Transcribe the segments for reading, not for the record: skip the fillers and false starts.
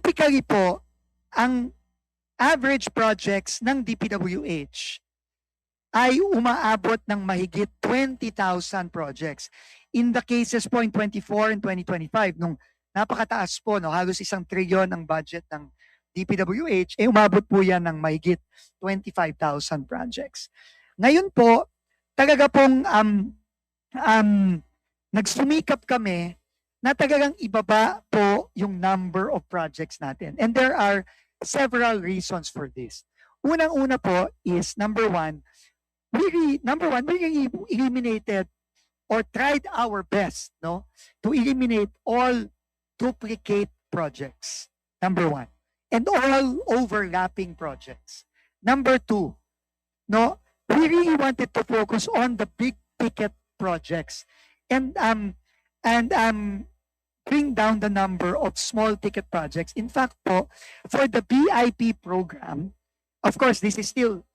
typically po, ang average projects ng DPWH ay umaabot ng mahigit 20,000 projects. In the cases po in 24 and 2025, nung napakataas po, no, halos 1 trilyon ang budget ng DPWH, umabot po yan ng mahigit 25,000 projects. Ngayon po, talaga pong nagsumikap kami na talagang ibaba po yung number of projects natin. And there are several reasons for this. Unang-una po is, number one, we eliminated or tried our best, no, to eliminate all duplicate projects, number one, and all overlapping projects. Number two, no, we really wanted to focus on the big ticket projects and bring down the number of small ticket projects. In fact po, for the BIP program, of course, this is still,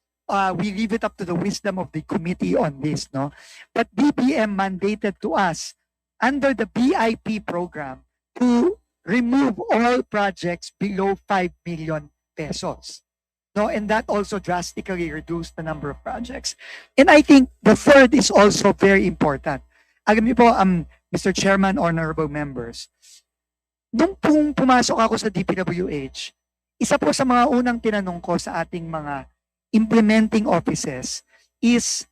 we leave it up to the wisdom of the committee on this, no? But DBM mandated to us under the BIP program to remove all projects below 5 million pesos. No, and that also drastically reduced the number of projects. And I think the third is also very important. Alam niyo po, Mr. Chairman, honorable members, nung pumasok ako sa DPWH, isa po sa mga unang tinanong ko sa ating mga implementing offices is,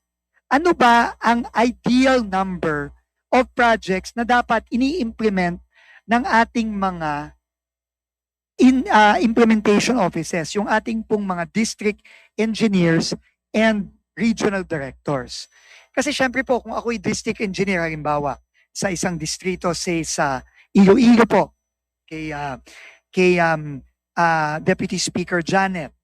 ano ba ang ideal number of projects na dapat ini-implement ng ating mga implementation offices, yung ating pong mga district engineers and regional directors. Kasi syempre po, kung ako'y district engineer, halimbawa, sa isang distrito, say sa Iloilo po, kay Deputy Speaker Janet,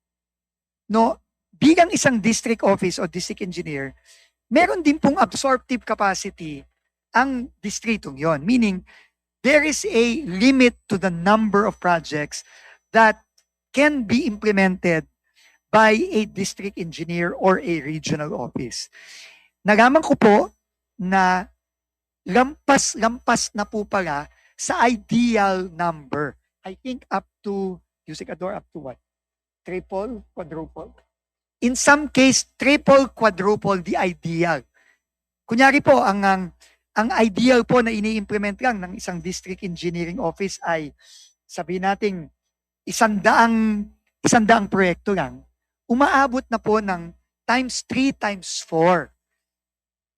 no, bilang isang district office o district engineer, meron din pong absorptive capacity ang distritong yon. Meaning, there is a limit to the number of projects that can be implemented by a district engineer or a regional office. Nalaman ko po na lampas na po pala sa ideal number. I think up to, Yusek Ador, up to what? Triple, quadruple? In some case, triple, quadruple the ideal. Kunyari po, ang ideal po na ini-implement lang ng isang district engineering office ay, sabihin natin, 100 proyekto lang, umaabot na po ng times 3, times 4.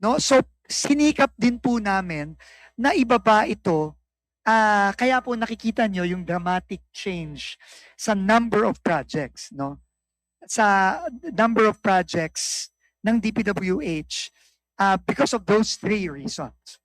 No? So, sinikap din po namin na ibaba ito, kaya po nakikita nyo yung dramatic change sa number of projects, no? Sa number of projects ng DPWH because of those 3 reasons.